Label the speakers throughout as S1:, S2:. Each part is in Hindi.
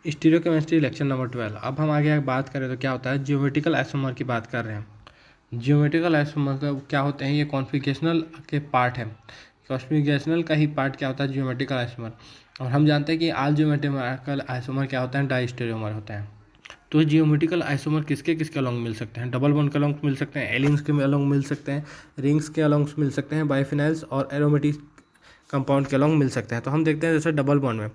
S1: Stereochemistry lecture number 12। अब हम आगे बात करें तो क्या होता है, ज्योमेट्रिकल आइसोमर की बात कर रहे हैं। ज्योमेट्रिकल आइसोमर का क्या होते हैं, ये कॉन्फ़िगरेशनल के पार्ट है। कॉन्फ़िगरेशनल का ही पार्ट क्या होता है, ज्योमेट्रिकल आइसोमर। और हम जानते हैं कि ऑल ज्योमेट्रिकल आइसोमर क्या होता है, डाइस्टेरियोमर होते हैं। तो जियोमेट्रिकल आइसोमर किसके किसके अलॉन्ग मिल सकते हैं, डबल बॉन्ड के अलॉन्ग मिल सकते हैं, एलियंस के अलॉन्ग मिल सकते हैं, रिंग्स के अलॉन्ग मिल सकते हैं, बाइफिनाइल्स और एरोमेटिक कंपाउंड के अलॉन्ग मिल सकते हैं। तो हम देखते हैं जैसे डबल बॉन्ड में,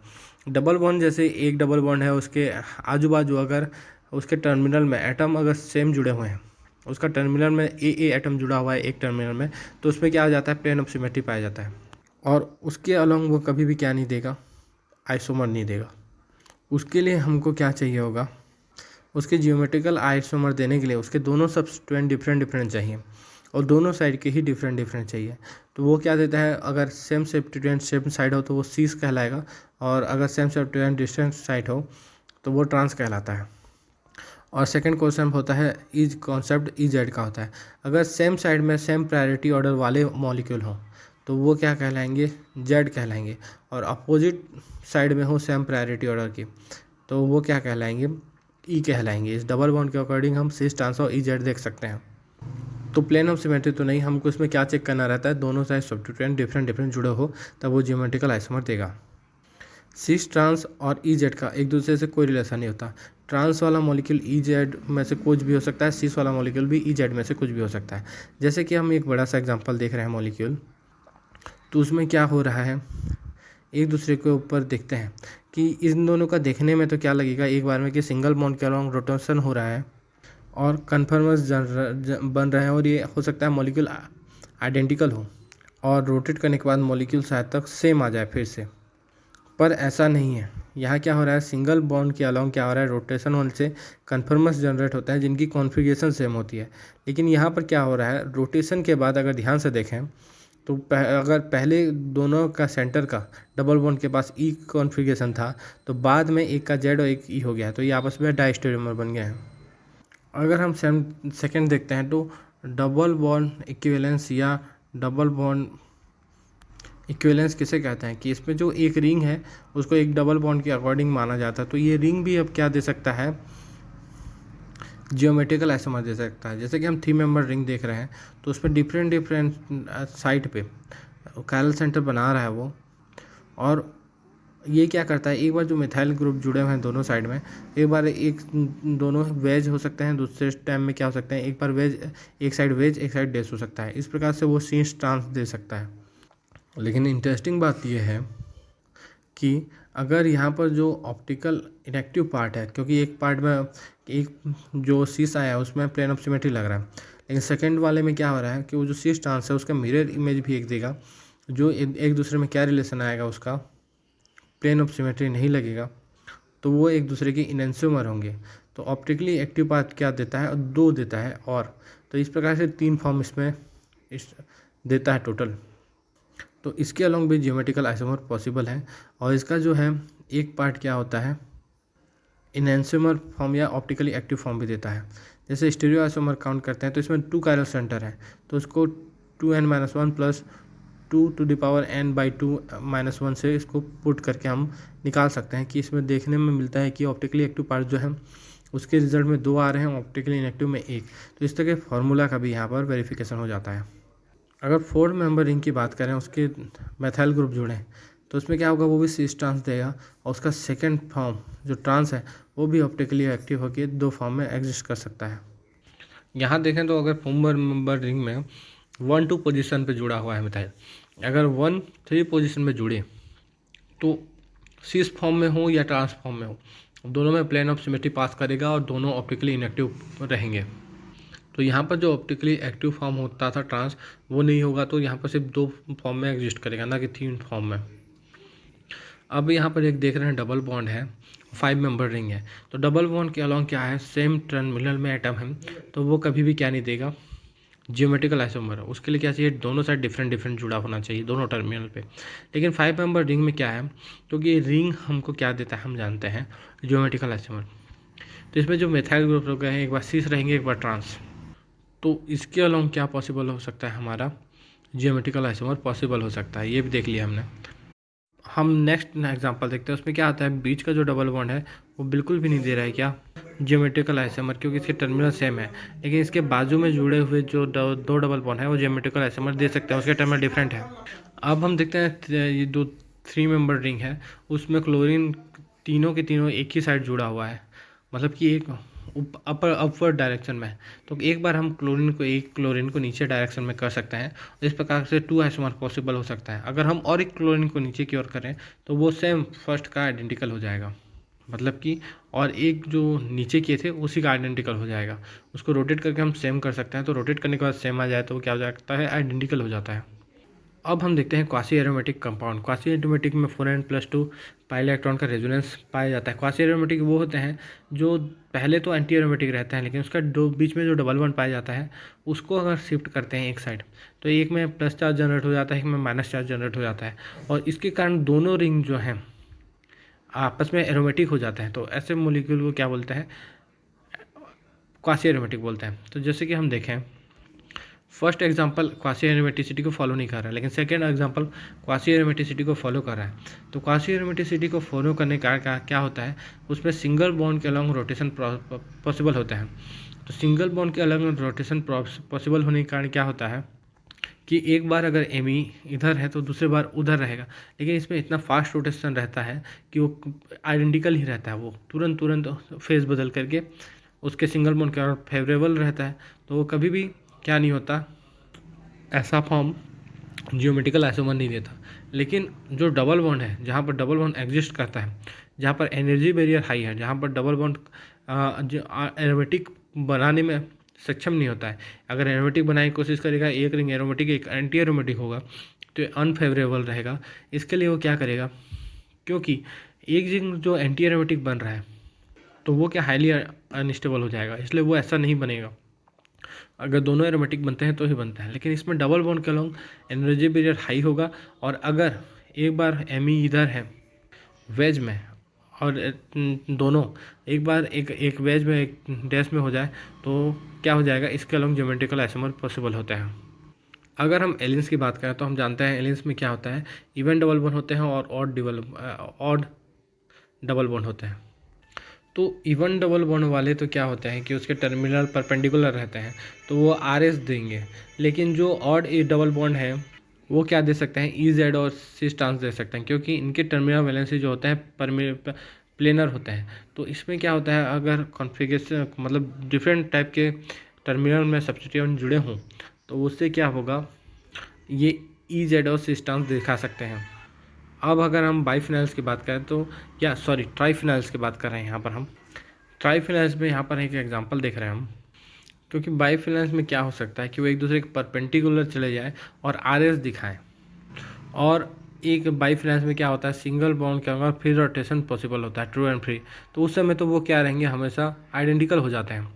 S1: डबल बॉन्ड जैसे एक डबल बॉन्ड है, उसके आजू बाजू अगर उसके टर्मिनल में एटम अगर सेम जुड़े हुए हैं, उसका टर्मिनल में ए एटम जुड़ा हुआ है एक टर्मिनल में, तो उसमें क्या आ जाता है, प्लेन ऑफ सिमेट्री पाया जाता है। और उसके अलॉन्ग वो कभी भी क्या नहीं देगा, आइसोमर नहीं देगा। उसके लिए हमको क्या चाहिए होगा, उसके जियोमेट्रिकल आइसोमर देने के लिए उसके दोनों सब्स्टिट्यूएंट डिफरेंट डिफरेंट चाहिए और दोनों साइड के ही डिफरेंट डिफरेंट चाहिए। तो वो क्या देता है, अगर सेम सब्स्टिट्यूएंट सेम साइड हो तो वो सीस कहलाएगा, और अगर सेम सब्स्टिट्यूएंट डिस्टेंट साइड हो तो वो ट्रांस कहलाता है। और सेकंड क्वेश्चन होता है इज कॉन्सेप्ट जेड का होता है। अगर सेम साइड में सेम प्रायोरिटी ऑर्डर वाले मॉलिक्यूल हों तो वो क्या कहलाएंगे, जेड कहलाएंगे। और अपोजिट साइड में हो सेम प्रायोरिटी ऑर्डर की तो वो क्या कहलाएंगे, ई कहलाएंगे। इस डबल बॉन्ड के अकॉर्डिंग हम सिस ट्रांस और ई जेड देख सकते हैं। तो प्लेन ऑफ सिमेट्री तो नहीं, हमको इसमें क्या चेक करना रहता है, दोनों साइड सब्स्टिट्यूएंट डिफरेंट डिफरेंट जुड़े हो तब वो जियोमेट्रिकल आइसोमर देगा। सिस ट्रांस और ई जेड का एक दूसरे से कोई रिलेशन नहीं होता। ट्रांस वाला मॉलिक्यूल ई जेड में से कुछ भी हो सकता है, सिस वाला मॉलिक्यूल भी ई जेड में से कुछ भी हो सकता है। जैसे कि हम एक बड़ा सा एग्जांपल देख रहे हैं मॉलिक्यूल, तो उसमें क्या हो रहा है, एक दूसरे के ऊपर देखते हैं कि इन दोनों का देखने में तो क्या लगेगा एक बार में कि सिंगल बॉन्ड के अलॉन्ग रोटेशन हो रहा है और कन्फर्मर्स बन रहे हैं, और ये हो सकता है मॉलिक्यूल आइडेंटिकल हो और रोटेट करने के बाद मॉलिक्यूल शायद तक सेम आ जाए फिर से, पर ऐसा नहीं है। यहाँ क्या हो रहा है, सिंगल बॉन्ड के अलॉन्ग क्या हो रहा है, रोटेशन होने से कन्फर्मर्स जनरेट होता है जिनकी कॉन्फ़िगरेशन सेम होती है। लेकिन यहाँ पर क्या हो रहा है, रोटेशन के बाद अगर ध्यान से देखें तो अगर पहले दोनों का सेंटर का डबल बॉन्ड के पास ई कॉन्फ़िगरेशन था तो बाद में एक का जेड और एक ई हो गया, तो ये आपस में डाइस्टेरियोमर बन गए हैं। अगर हम सेकंड देखते हैं तो डबल बॉन्ड इक्विवेलेंस या डबल बॉन्ड इक्विवेलेंस किसे कहते हैं, कि इसमें जो एक रिंग है उसको एक डबल बॉन्ड के अकॉर्डिंग माना जाता है। तो ये रिंग भी अब क्या दे सकता है, जियोमेट्रिकल आइसोमर दे सकता है। जैसे कि हम 3 मेंबर रिंग देख रहे हैं तो उसमें डिफरेंट डिफरेंट साइड पे कायरल सेंटर बना रहा है वो, और ये क्या करता है, एक बार जो मिथाइल ग्रुप जुड़े हुए हैं दोनों साइड में, एक बार एक दोनों वेज हो सकते हैं, दूसरे टाइम में क्या हो सकते हैं, एक बार वेज एक साइड वेज एक साइड डेस हो सकता है। इस प्रकार से वो सिस ट्रांस दे सकता है। लेकिन इंटरेस्टिंग बात यह है कि अगर यहाँ पर जो ऑप्टिकल इनेक्टिव पार्ट है, क्योंकि एक पार्ट में एक जो सिस आया है उसमें प्लेन ऑफ सिमेट्री लग रहा है, लेकिन सेकंड वाले में क्या हो रहा है कि वो जो सिस ट्रांस है उसका मिरर इमेज भी एक देगा, जो एक दूसरे में क्या रिलेशन आएगा, उसका प्लेन ऑफ सिमेट्री नहीं लगेगा, तो वो एक दूसरे के इनेंसियोमर होंगे। तो ऑप्टिकली एक्टिव पार्ट क्या देता है, 2 देता है। और तो इस प्रकार से 3 फॉर्म इसमें देता है टोटल। तो इसके अलॉन्ग भी जियोमेट्रिकल आइसोमर पॉसिबल है। और इसका जो है एक पार्ट क्या होता है, इनेंसियोमर फॉर्म या ऑप्टिकली एक्टिव फॉर्म भी देता है। जैसे स्टीरियो आइसोमर काउंट करते हैं तो इसमें 2 कायरल सेंटर है, तो उसको 2n-1 प्लस 2n/2-1 से इसको पुट करके हम निकाल सकते हैं कि इसमें देखने में मिलता है कि ऑप्टिकली एक्टिव पार्ट जो है उसके रिजल्ट में 2 आ रहे हैं, ऑप्टिकली इनएक्टिव में 1। तो इस तरह के फार्मूला का भी यहाँ पर वेरिफिकेशन हो जाता है। अगर 4 मेंबर रिंग की बात करें, उसके मेथाइल ग्रुप जुड़े तो उसमें क्या होगा, वो भी सिस ट्रांस देगा, और उसका सेकंड फॉर्म जो ट्रांस है वो भी ऑप्टिकली एक्टिव होकर 2 फॉर्म में एग्जिस्ट कर सकता है। यहाँ देखें तो अगर 4 मेंबर रिंग में 1-2 पोजीशन पे जुड़ा हुआ है मिथाइल, अगर 1-3 पोजीशन में जुड़े तो सिस फॉर्म में हो या ट्रांस फॉर्म में हो, दोनों में प्लेन ऑफ सिमेट्री पास करेगा और दोनों ऑप्टिकली इनएक्टिव रहेंगे। तो यहाँ पर जो ऑप्टिकली एक्टिव फॉर्म होता था ट्रांस, वो नहीं होगा, तो यहाँ पर सिर्फ 2 फॉर्म में एग्जिस्ट करेगा, ना कि 3 फॉर्म में। अब यहाँ पर एक देख रहे हैं डबल बॉन्ड है, 5 मेंबर रिंग है, तो डबल बॉन्ड के अलॉन्ग क्या है, सेम टर्मिनल में एटम है, तो वो कभी भी क्या नहीं देगा, जियोमेट्रिकल आइसोमर। उसके लिए क्या चाहिए, दोनों साइड डिफरेंट डिफरेंट जुड़ा होना चाहिए दोनों टर्मिनल पे। लेकिन 5 मेंबर रिंग में क्या है, क्योंकि रिंग हमको क्या देता है, हम जानते हैं जियोमेट्रिकल आइसोमर। तो इसमें जो मेथाइल ग्रुप हो गए हैं, एक बार सिस रहेंगे एक बार ट्रांस, तो इसके अलॉन्ग क्या पॉसिबल हो सकता है, हमारा जियोमेट्रिकल आइसोमर पॉसिबल हो सकता है। ये भी देख लिया हमने। हम नेक्स्ट एग्जांपल देखते हैं, उसमें क्या आता है, बीच का जो डबल बॉन्ड है वो बिल्कुल भी नहीं दे रहा है क्या, ज्योमेट्रिकल आइसोमर, क्योंकि इसके टर्मिनल सेम है, लेकिन इसके बाजू में जुड़े हुए जो दो डबल बॉन्ड है वो ज्योमेट्रिकल आइसोमर दे सकते हैं, उसके टर्मिनल डिफरेंट है। अब हम देखते हैं ये दो 3 मेंबर रिंग है, उसमें क्लोरीन तीनों के तीनों एक ही साइड जुड़ा हुआ है, मतलब कि एक अपर अपवर्ड डायरेक्शन में। तो एक बार हम क्लोरीन को नीचे डायरेक्शन में कर सकते हैं, इस प्रकार से 2 आइसोमर पॉसिबल हो सकता है। अगर हम और एक क्लोरीन को नीचे की ओर करें तो वो सेम फर्स्ट का आइडेंटिकल हो जाएगा, मतलब कि और एक जो नीचे किए थे उसी का आइडेंटिकल हो जाएगा। उसको रोटेट करके हम सेम कर सकते हैं, तो रोटेट करने के बाद सेम आ जाए तो वो क्या हो जाता है, आइडेंटिकल हो जाता है। अब हम देखते हैं quasi aromatic compound. Quasi aromatic में 4n+2 पाई इलेक्ट्रॉन का रेजोनेंस पाया जाता है। क्वासी एरोमेटिक वो होते हैं जो पहले तो एंटी एरोमेटिक रहते हैं, लेकिन उसका बीच में जो डबल बॉन्ड पाया जाता है उसको अगर शिफ्ट करते हैं एक साइड, तो एक में प्लस चार्ज जनरेट हो जाता है, एक में माइनस चार्ज जनरेट हो जाता है, और इसके कारण दोनों रिंग जो हैं आपस में एरोमेटिक हो जाते हैं। तो ऐसे मोलिक्यूल को क्या बोलते हैं, क्वासी एरोमेटिक बोलते हैं। तो जैसे कि हम देखें, फर्स्ट एग्जांपल क्वासी एरोमेटिसिटी को फॉलो नहीं कर रहा है, लेकिन सेकेंड एग्जांपल क्वासी एरोमेटिसिटी को फॉलो कर रहा है। तो क्वासी एरोमेटिसिटी को फॉलो करने का क्या होता है, उसमें सिंगल बॉन्ड के अलॉन्ग रोटेशन पॉसिबल होता है। तो सिंगल बॉन्ड के अलॉन्ग रोटेशन पॉसिबल होने के कारण क्या होता है कि एक बार अगर एमी इधर है तो दूसरी बार उधर रहेगा, लेकिन इसमें इतना फास्ट रोटेशन रहता है कि वो आइडेंटिकल ही रहता है, वो तुरंत तुरंत फेज बदल करके उसके सिंगल बॉन्ड के फेवरेबल रहता है। तो वो कभी भी क्या नहीं होता, ऐसा फॉर्म ज्योमेट्रिकल आइसोमर नहीं देता। लेकिन जो डबल बॉन्ड है, जहाँ पर डबल बॉन्ड एग्जिस्ट करता है, जहाँ पर एनर्जी बैरियर हाई है, जहाँ पर डबल बॉन्ड एरोमेटिक बनाने में सक्षम नहीं होता है, अगर एरोमेटिक बनाने की कोशिश करेगा, एक रिंग एरोमेटिक एक एंटी एरोमेटिक होगा तो अनफेवरेबल रहेगा। इसके लिए वो क्या करेगा, क्योंकि एक रिंग जो एंटी एरोमेटिक बन रहा है तो वो क्या हाईली अनस्टेबल हो जाएगा, इसलिए वो ऐसा नहीं बनेगा। अगर दोनों एरोमेटिक बनते हैं तो ही बनता है, लेकिन इसमें डबल बॉन्ड के अलॉन्ग एनर्जी बैरियर हाई होगा, और अगर एक बार एमी इधर है वेज में और दोनों एक बार एक वेज में एक डैश में हो जाए तो क्या हो जाएगा, इसके अलॉन्ग ज्योमेट्रिकल आइसोमर पॉसिबल होता है। अगर हम एलियंस की बात करें तो हम जानते हैं एलियंस में क्या होता है, इवन डबल बॉन्ड होते हैं और ऑड डबल बॉन्ड होते हैं। तो इवन डबल बॉन्ड वाले तो क्या होते हैं कि उसके टर्मिनल परपेंडिकुलर रहते हैं तो वो RS देंगे, लेकिन जो ऑड डबल बॉन्ड है वो क्या दे सकते हैं, EZ और सिस ट्रांस दे सकते हैं, क्योंकि इनके टर्मिनल वैलेंसी जो होते हैं प्लेनर होते हैं। तो इसमें क्या होता है, अगर कॉन्फ़िगरेशन मतलब डिफरेंट टाइप के टर्मिनल में सब्स्टिट्यूएंट जुड़े हों तो उससे क्या होगा, ये EZ और सिस ट्रांस दिखा सकते हैं। अब अगर हम बाईफिनाइल्स की बात करें तो ट्राईफिनाइल्स की बात कर रहे हैं यहाँ पर हम। ट्राईफिनाइल्स में यहाँ पर एक एग्जांपल देख रहे हैं हम, क्योंकि बाईफिनाइल्स में क्या हो सकता है कि वो एक दूसरे के परपेंडिकुलर चले जाए और RS दिखाएं, और एक बाईफिनाइल्स में क्या होता है, सिंगल बॉन्ड के अगर फ्री रोटेशन पॉसिबल होता है, ट्रू एंड फ्री, तो उस समय तो वो क्या रहेंगे, हमेशा आइडेंटिकल हो जाते हैं।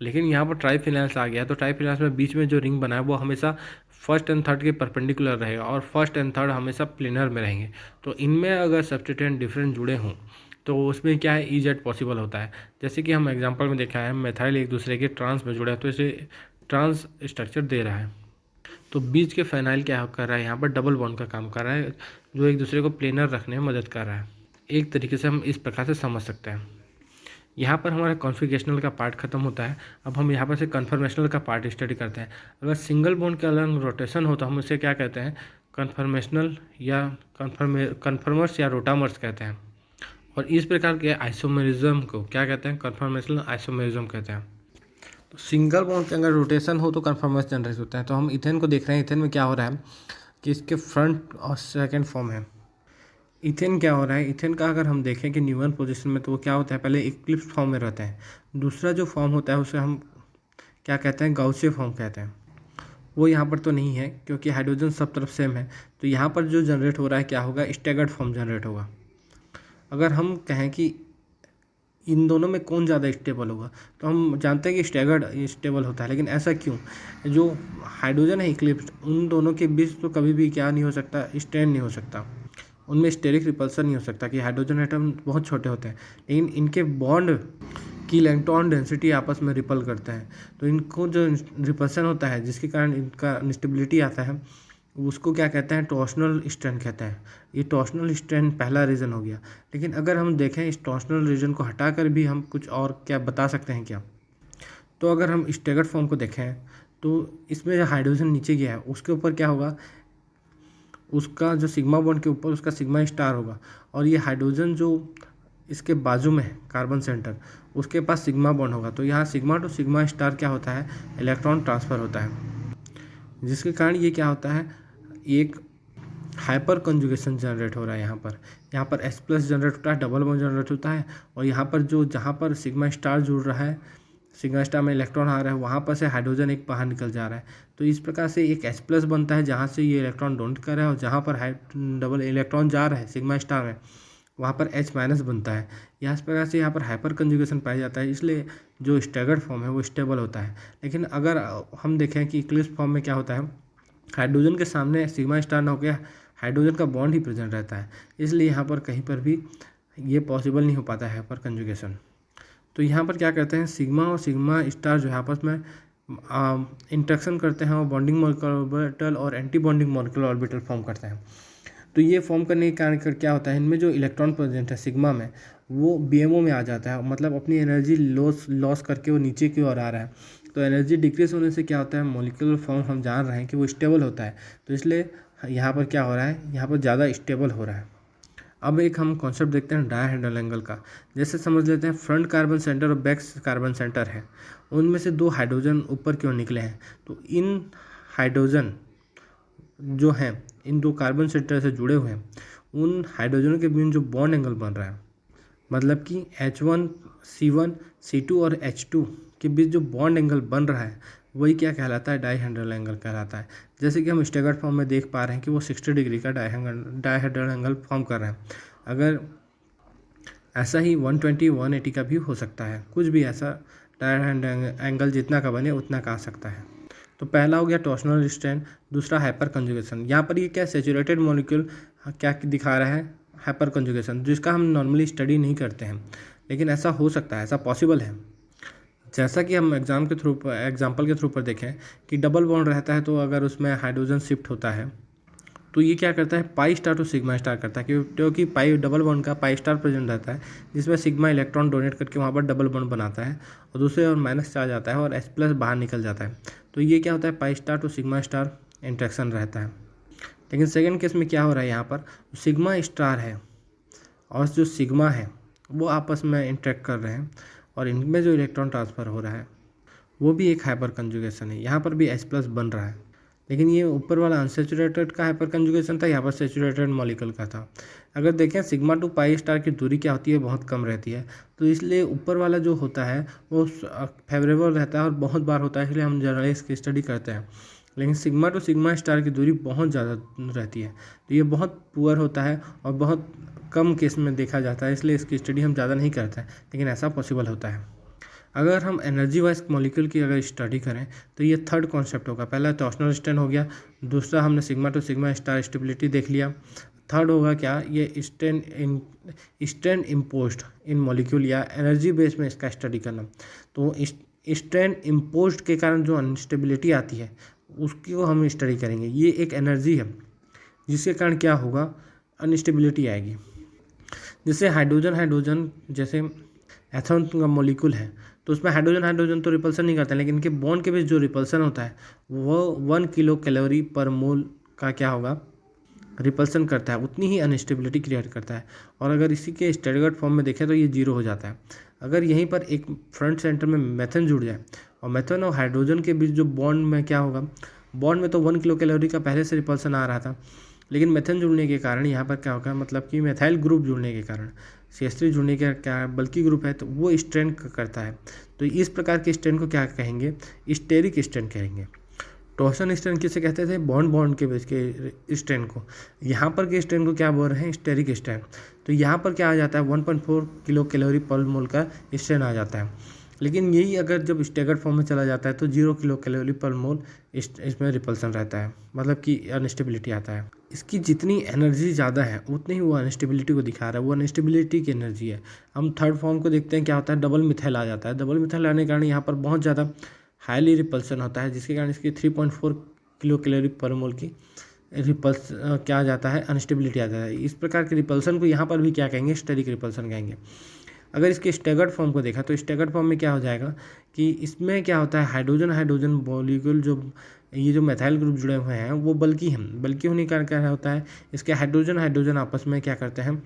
S1: लेकिन यहाँ पर ट्राईफिनाइल्स आ गया, तो ट्राईफिनाइल्स में बीच में जो रिंग बना है वो हमेशा फर्स्ट एंड थर्ड के परपेंडिकुलर रहेगा, और फर्स्ट एंड थर्ड हमेशा प्लेनर में रहेंगे। तो इनमें अगर सब्स्टिट्यूएंट डिफरेंट जुड़े हों तो उसमें क्या है, EZ पॉसिबल होता है। जैसे कि हम एग्जांपल में देखा है, मेथाइल एक दूसरे के ट्रांस में जुड़ा है तो इसे ट्रांस स्ट्रक्चर दे रहा है। तो बीच के फेनाइल क्या कर रहा है, यहाँ पर डबल बॉन्ड का काम कर रहा है, जो एक दूसरे को प्लेनर रखने में मदद कर रहा है। एक तरीके से हम इस प्रकार से समझ सकते हैं। यहाँ पर हमारा कॉन्फ़िगरेशनल का पार्ट खत्म होता है। अब हम यहाँ पर से कन्फर्मेशनल का पार्ट स्टडी करते हैं। अगर सिंगल बॉन्ड के अलग रोटेशन हो तो हम उसे क्या कहते हैं, कन्फर्मेशनल या कन्फर्मर्स या रोटामर्स कहते हैं। और इस प्रकार के आइसोमेरिज्म को क्या कहते हैं, कन्फर्मेशनल आइसोमेरिज्म कहते हैं। तो सिंगल बॉन्ड के अगर रोटेशन हो तो कन्फर्मर्स जनरेट होता है। तो हम इथेन को देख रहे हैं, इथेन में क्या हो रहा है कि इसके फ्रंट और सेकेंड फॉर्म है। इथेन क्या हो रहा है, इथेन का अगर हम देखें कि न्यूमन पोजीशन में तो वो क्या होता है, पहले इक्लिप्स फॉर्म में रहता है। दूसरा जो फॉर्म होता है उसे हम क्या कहते हैं, गाउसियन फॉर्म कहते हैं। वो यहाँ पर तो नहीं है क्योंकि हाइड्रोजन सब तरफ सेम है। तो यहाँ पर जो जनरेट हो रहा है क्या होगा, स्टैगर्ड फॉर्म जनरेट होगा। अगर हम कहें कि इन दोनों में कौन ज़्यादा स्टेबल होगा, तो हम जानते हैं कि स्टैगर्ड स्टेबल होता है, लेकिन ऐसा क्यों, जो हाइड्रोजन है इक्लिप्स, उन दोनों के बीच तो कभी भी क्या नहीं हो सकता, स्टैंड नहीं हो सकता, उनमें स्टेरिक रिपल्सन नहीं हो सकता कि हाइड्रोजन एटम बहुत छोटे होते हैं, लेकिन इनके बॉन्ड की इलेक्ट्रॉन डेंसिटी आपस में रिपल करते हैं। तो इनको जो रिपल्सन होता है जिसके कारण इनका इंस्टेबिलिटी आता है, उसको क्या कहते हैं, टॉर्शनल स्ट्रेन कहते हैं। ये टॉर्शनल स्ट्रेन पहला रीज़न हो गया। लेकिन अगर हम देखें इस टॉर्शनल रीजन को हटाकर भी हम कुछ और क्या बता सकते हैं क्या? तो अगर हम स्टैगर्ड फॉर्म को देखें तो इसमें जो हाइड्रोजन नीचे गया है उसके ऊपर क्या होगा, उसका जो सिग्मा बॉन्ड के ऊपर उसका सिग्मा स्टार होगा, और ये हाइड्रोजन जो इसके बाजू में है कार्बन सेंटर, उसके पास सिग्मा बॉन्ड होगा। तो यहाँ सिग्मा टू सिग्मा स्टार क्या होता है, इलेक्ट्रॉन ट्रांसफ़र होता है, जिसके कारण ये क्या होता है, एक हाइपर कंजुगेशन जनरेट हो रहा है। यहाँ पर एस प्लस जनरेट होता है, डबल बॉन्ड जनरेट होता है, और यहाँ पर जहाँ पर सिग्मा स्टार जुड़ रहा है, सिग्मा स्टार में इलेक्ट्रॉन आ रहा है, वहाँ पर से हाइड्रोजन एक बाहर निकल जा रहा है। तो इस प्रकार से एक एच प्लस बनता है जहाँ से ये इलेक्ट्रॉन डोनेट कर रहा है, और जहाँ पर डबल इलेक्ट्रॉन जा रहा है सिग्मा स्टार में वहाँ पर H माइनस बनता है। इस प्रकार से यहाँ पर हाइपर कंजुगेशन पाया जाता है, इसलिए जो स्टैगर्ड फॉर्म है वो स्टेबल होता है। लेकिन अगर हम देखें कि इक्लिप्स फॉर्म में क्या होता है, हाइड्रोजन के सामने सिग्मा स्टार ना होकर हाइड्रोजन का बॉन्ड ही प्रेजेंट रहता है, इसलिए यहाँ पर कहीं पर भी ये पॉसिबल नहीं हो पाता है हाइपर कंजुगेशन। तो यहाँ पर क्या करते हैं, सिग्मा और सिग्मा स्टार जो है आपस में इंटरेक्शन करते हैं और बॉन्डिंग मॉलिक्यूलर ऑर्बिटल और anti bonding molecular orbital form करते हैं। तो ये फॉर्म करने के कारण क्या होता है, इनमें जो इलेक्ट्रॉन प्रेजेंट है सिग्मा में वो BMO में आ जाता है, मतलब अपनी एनर्जी लॉस करके वो नीचे की ओर आ रहा है। तो एनर्जी डिक्रीज होने से क्या होता है, मॉलिक्यूलर फॉर्म हम जान रहे हैं कि वो स्टेबल होता है, तो इसलिए यहाँ पर क्या हो रहा है, यहाँ पर ज़्यादा स्टेबल हो रहा है। अब एक हम कॉन्सेप्ट देखते हैं डायहेड्रल एंगल का। जैसे समझ लेते हैं फ्रंट कार्बन सेंटर और बैक कार्बन सेंटर है, उनमें से 2 हाइड्रोजन ऊपर की ओर निकले हैं। तो इन हाइड्रोजन जो हैं, इन 2 कार्बन सेंटर से जुड़े हुए हैं, उन हाइड्रोजनों के बीच जो बॉन्ड एंगल बन रहा है, मतलब कि H1 C1 C2 और H2 के बीच जो बॉन्ड एंगल बन रहा है वही क्या कहलाता है, डायहेड्रल एंगल कहलाता है। जैसे कि हम स्टैगर्ड फॉर्म में देख पा रहे हैं कि वो 60 डिग्री का डायहेड्रल एंगल फॉर्म कर रहे हैं। अगर ऐसा ही 120 180 का भी हो सकता है, कुछ भी ऐसा डायहेड्रल एंगल जितना का बने उतना का आ सकता है। तो पहला हो गया टॉर्शनल स्ट्रेन, दूसरा हाइपर कंजुगेशन। यहाँ पर ये क्या सैचुरेटेड मॉलिक्यूल क्या दिखा रहा है, हाइपर कंजुगेशन, जिसका हम नॉर्मली स्टडी नहीं करते हैं, लेकिन ऐसा हो सकता है, ऐसा पॉसिबल है। जैसा कि हम एग्जाम्पल के थ्रू पर देखें कि डबल बॉन्ड रहता है, तो अगर उसमें हाइड्रोजन शिफ्ट होता है तो ये क्या करता है, pi star to sigma star करता है, क्योंकि पाई डबल बॉन्ड का पाई स्टार प्रेजेंट रहता है, जिसमें सिग्मा इलेक्ट्रॉन डोनेट करके वहाँ पर डबल बॉन्ड बनाता है और दूसरे और माइनस चार्ज आता है और H प्लस बाहर निकल जाता है। तो ये क्या होता है, pi star to sigma star interaction रहता है। लेकिन सेकेंड केस में क्या हो रहा है, यहाँ पर सिग्मा स्टार है और जो सिग्मा है वो आपस में इंटरेक्ट कर रहे हैं, और इनमें जो इलेक्ट्रॉन ट्रांसफ़र हो रहा है वो भी एक हाइपर कंजुगेशन है। यहाँ पर भी H प्लस बन रहा है, लेकिन ये ऊपर वाला अनसेचुरेटेड का हाइपर कंजुगेशन था, यहाँ पर सेचुरेटेड मॉलिक्यूल का था। अगर देखें सिग्मा टू पाई स्टार की दूरी क्या होती है, बहुत कम रहती है, तो इसलिए ऊपर वाला जो होता है वो फेवरेबल रहता है और बहुत बार होता है, इसलिए हम जनरली इसकी स्टडी करते हैं। लेकिन सिग्मा टू सिग्मा स्टार की दूरी बहुत ज़्यादा रहती है, तो ये बहुत पुअर होता है और बहुत कम केस में देखा जाता है, इसलिए इसकी स्टडी हम ज़्यादा नहीं करते हैं, लेकिन ऐसा पॉसिबल होता है। अगर हम एनर्जी वाइज मॉलिक्यूल की अगर स्टडी करें तो ये थर्ड कॉन्सेप्ट होगा। पहला टॉर्शनल स्ट्रेन हो गया, दूसरा हमने sigma two sigma star stability देख लिया, थर्ड होगा क्या, ये स्ट्रेन इम्पोज्ड इन मॉलिक्यूल या एनर्जी बेस में इसका स्टडी करना। तो स्ट्रेन इम्पोज्ड के कारण जो अनस्टेबिलिटी आती है उसकी को हम स्टडी करेंगे। ये एक एनर्जी है जिसके कारण क्या होगा, अनस्टेबिलिटी आएगी। जैसे हाइड्रोजन जैसे एथेनॉल का मॉलिक्यूल है, तो उसमें हाइड्रोजन तो रिपल्सन नहीं करता है, लेकिन इनके बॉन्ड के बीच जो रिपल्सन होता है वो 1 किलो कैलोरी पर मोल का क्या होगा, रिपल्सन करता है, उतनी ही अनस्टेबिलिटी क्रिएट करता है। और अगर इसी के स्टैगर्ड फॉर्म में देखें तो ये 0 हो जाता है। अगर यहीं पर एक फ्रंट सेंटर में मेथन जुड़ जाए और मेथन और हाइड्रोजन के बीच जो बॉन्ड में क्या होगा, बॉन्ड में तो 1 किलो कैलोरी का पहले से रिपल्सन आ रहा था, लेकिन मेथन जुड़ने के कारण यहाँ पर क्या होगा, मतलब कि मेथाइल ग्रुप जुड़ने के कारण CH3 जुड़ने के क्या बल्कि ग्रुप है, तो वो स्ट्रेन करता है। तो इस प्रकार के स्ट्रेन को क्या कहेंगे, स्टेरिक स्ट्रेन कहेंगे। टॉर्सन स्ट्रेन किसे कहते थे, बॉन्ड के बीच के स्ट्रेन को। यहाँ पर के स्ट्रेन को क्या बोल रहे हैं, स्टेरिक स्ट्रेन। तो यहाँ पर क्या आ जाता है, 1.4 किलो कैलोरी पर मोल का स्ट्रेन आ जाता है। लेकिन यही अगर जब स्टैगर्ड फॉर्म में चला जाता है तो 0 किलो कैलोरी पर मोल इसमें रिपल्सन रहता है, मतलब कि अनस्टेबिलिटी आता है। इसकी जितनी एनर्जी ज़्यादा है उतनी ही वो अनस्टेबिलिटी को दिखा रहा है, वो अनस्टेबिलिटी की एनर्जी है। हम थर्ड फॉर्म को देखते हैं, क्या होता है, डबल मिथाइल आ जाता है। डबल मिथाइल आने के कारण यहाँ पर बहुत ज़्यादा हाईली रिपल्सन होता है, जिसके कारण इसकी 3.4 किलो कैलोरी पर मोल की रिपल्स क्या आ जाता है, अनस्टेबिलिटी आ जाता है। इस प्रकार के रिपल्सन को यहाँ पर भी क्या कहेंगे, स्टेरिक रिपल्सन कहेंगे। अगर इसके स्टैगर्ड फॉर्म को देखा तो स्टैगर्ड फॉर्म में क्या हो जाएगा कि इसमें क्या होता है, हाइड्रोजन हाइड्रोजन मॉलिक्यूल जो ये जो मेथाइल ग्रुप जुड़े हुए हैं वो बल्कि हैं, बल्कि होने के कारण क्या होता है, इसके हाइड्रोजन हाइड्रोजन आपस में क्या करते हैं,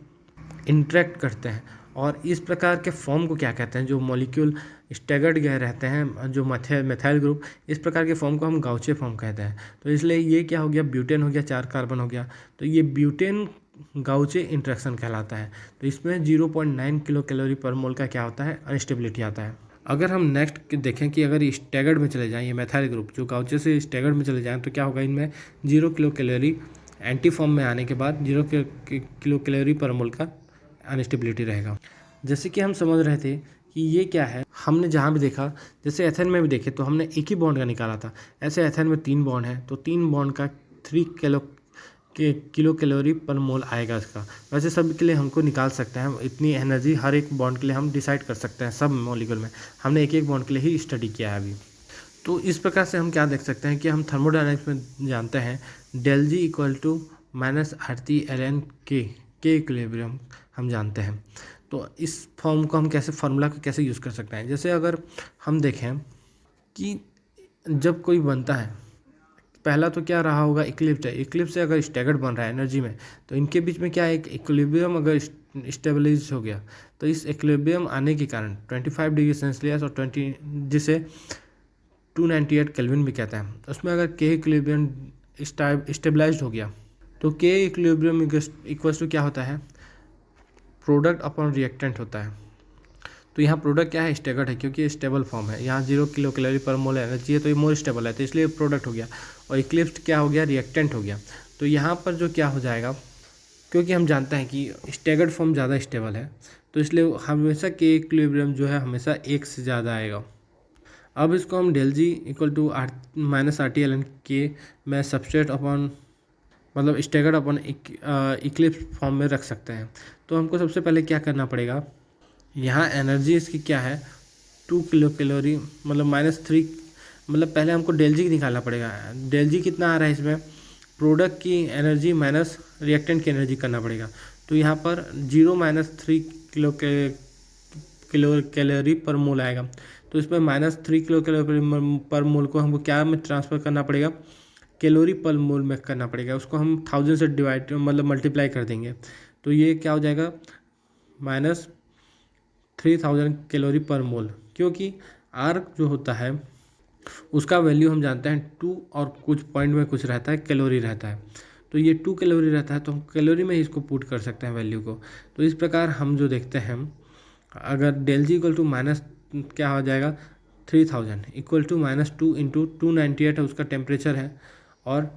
S1: इंटरेक्ट करते हैं। और इस प्रकार के फॉर्म को क्या कहते हैं, जो मॉलिक्यूल स्टैगर्ड गए रहते हैं, जो मेथाइल ग्रुप, इस प्रकार के फॉर्म को हम गाउचे फॉर्म कहते हैं। तो इसलिए ये क्या हो गया, ब्यूटेन हो गया, 4 कार्बन हो गया, तो ये ब्यूटेन गाउचे इंट्रैक्शन कहलाता है। तो इसमें 0.9 किलो कैलोरी पर मोल का क्या होता है, अनस्टेबिलिटी आता है। अगर हम नेक्स्ट देखें कि अगर स्टैगर्ड में चले जाएं, ये मेथाइल ग्रुप जो गाउचे से स्टैगर्ड में चले जाएं, तो क्या होगा, इनमें 0 किलो कैलोरी एंटी फॉर्म में आने के बाद 0 किलो कैलोरी पर मोल का अनस्टेबिलिटी रहेगा। जैसे कि हम समझ रहे थे कि ये क्या है, हमने जहाँ भी देखा, जैसे एथेन में भी देखे तो हमने एक ही बॉन्ड का निकाला था, ऐसे एथेन में 3 बॉन्ड है, तो 3 बॉन्ड का 3 किलो कैलोरी पर मोल आएगा इसका। वैसे सब के लिए हमको निकाल सकते हैं, इतनी एनर्जी हर एक बॉन्ड के लिए हम डिसाइड कर सकते हैं, सब मॉलिक्यूल में हमने एक एक बॉन्ड के लिए ही स्टडी किया है अभी। तो इस प्रकार से हम क्या देख सकते हैं कि हम थर्मोडायनेमिक्स में जानते हैं del G equal to -RT के इक्विलिब्रियम हम जानते हैं। तो इस फॉर्म को हम कैसे, फार्मूला को कैसे यूज़ कर सकते हैं, जैसे अगर हम देखें कि जब कोई बनता है, पहला तो क्या रहा होगा, इक्लिप्स है, इक्लिप्स से अगर स्टैगर्ड बन रहा है एनर्जी में, तो इनके बीच में क्या है, एक इक्विलिब्रियम अगर स्टेबलाइज हो गया, तो इस इक्विलिब्रियम आने के कारण 25 डिग्री सेल्सियस और 20 जिसे 298 केल्विन भी कहते हैं, उसमें अगर के इक्विलिब्रियम स्टेबलाइज्ड हो गया, तो के इक्विलिब्रियम इक्वल्स टू क्या होता है, प्रोडक्ट अपॉन रिएक्टेंट होता है। तो यहाँ प्रोडक्ट क्या है, स्टैगर्ड है, क्योंकि ये स्टेबल फॉर्म है, यहाँ 0 किलो कैलोरी पर मोल एनर्जी है, तो ये मोर स्टेबल है, तो इसलिए प्रोडक्ट हो गया। और इक्लिप्स क्या हो गया, रिएक्टेंट हो गया। तो यहाँ पर जो क्या हो जाएगा, क्योंकि हम जानते हैं कि स्टैगर्ड फॉर्म ज़्यादा स्टेबल है, तो इसलिए हमेशा के इक्विलिब्रियम जो है हमेशा 1 से ज़्यादा आएगा। अब इसको हम del G equal to -RT ln के में सबस्ट्रेट अपॉन मतलब स्टैगर्ड अपॉन इक्लिप्स फॉर्म में रख सकते हैं। तो हमको सबसे पहले क्या करना पड़ेगा, यहाँ एनर्जी इसकी क्या है, 2 किलो कैलोरी, मतलब -3, मतलब पहले हमको डेल जी निकालना पड़ेगा। डेल जी कितना आ रहा है इसमें, प्रोडक्ट की एनर्जी माइनस रिएक्टेंट की एनर्जी करना पड़ेगा। तो यहाँ पर 0-3 किलो कैलोरी पर मोल आएगा। तो इसमें -3 किलो कैलोरी पर मोल को हमको क्या में ट्रांसफ़र करना पड़ेगा, कैलोरी पर मोल में करना पड़ेगा। उसको हम 1000 से डिवाइड मतलब मल्टीप्लाई कर देंगे, तो ये क्या हो जाएगा, -3000 कैलोरी पर मोल, क्योंकि आर जो होता है उसका वैल्यू हम जानते हैं 2 और कुछ पॉइंट में कुछ रहता है, कैलोरी रहता है। तो ये 2 कैलोरी रहता है, तो हम कैलोरी में ही इसको पुट कर सकते हैं वैल्यू को। तो इस प्रकार हम जो देखते हैं, अगर del G equal to minus क्या हो जाएगा, 3000 इक्वल टू -2 इंटू 298 है उसका टेम्परेचर है, और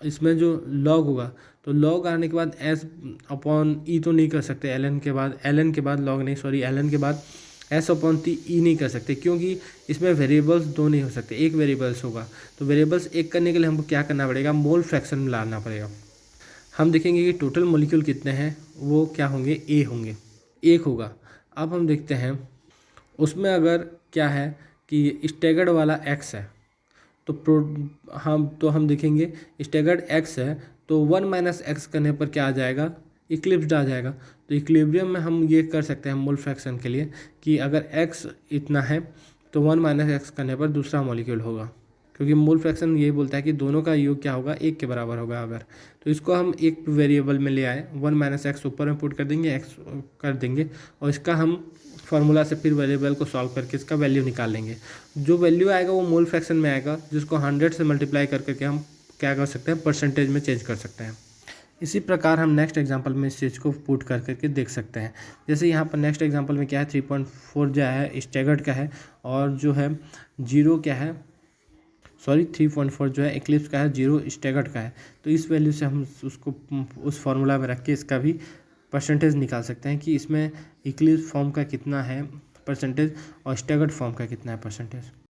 S1: इसमें जो लॉग होगा, तो लॉग आने के बाद एस अपॉन ई तो नहीं कर सकते, एल के बाद लॉग नहीं, सॉरी एल के बाद एस अपॉन ई नहीं कर सकते, क्योंकि इसमें वेरिएबल्स 2 नहीं हो सकते, एक वेरिएबल्स होगा। तो वेरिएबल्स एक करने के लिए हमको क्या करना पड़ेगा, मोल फ्रैक्शन में लाना पड़ेगा। हम देखेंगे कि टोटल मॉलिक्यूल कितने हैं, वो क्या होंगे, ए होंगे, 1 होगा। अब हम देखते हैं उसमें अगर क्या है कि स्टैगर्ड वाला एक्स है, तो हम देखेंगे स्टैगर्ड एक्स है, तो 1 - x करने पर क्या आ जाएगा, इक्लिप्स्ड आ जाएगा। तो इक्विलिब्रियम में हम ये कर सकते हैं मोल फ्रैक्शन के लिए कि अगर x इतना है तो 1 - x करने पर दूसरा मॉलिक्यूल होगा, क्योंकि मोल फ्रैक्शन यही बोलता है कि दोनों का योग क्या होगा, 1 के बराबर होगा। अगर तो इसको हम एक वेरिएबल में ले आए, 1 - x ऊपर में पुट कर देंगे, x कर देंगे, और इसका हम फार्मूला से फिर वेरिएबल को सॉल्व करके इसका वैल्यू निकाल लेंगे। जो वैल्यू आएगा वो मोल फ्रैक्शन में आएगा, जिसको 100 से मल्टीप्लाई करके हम क्या कर सकते हैं, परसेंटेज में चेंज कर सकते हैं। इसी प्रकार हम नेक्स्ट एग्जांपल में इस चीज़ को पुट कर करके देख सकते हैं। जैसे यहाँ पर नेक्स्ट एग्जांपल में क्या है, 3.4 जो है स्टैगर्ड का है, और जो है 0 क्या है, सॉरी 3.4 जो है इक्लिप्स का है, 0 स्टैगर्ड का है। तो इस वैल्यू से हम उसको उस फार्मूला में रख के इसका भी परसेंटेज निकाल सकते हैं कि इसमें इक्लिप्स फॉर्म का कितना है परसेंटेज और स्टैगर्ड फॉर्म का कितना है परसेंटेज।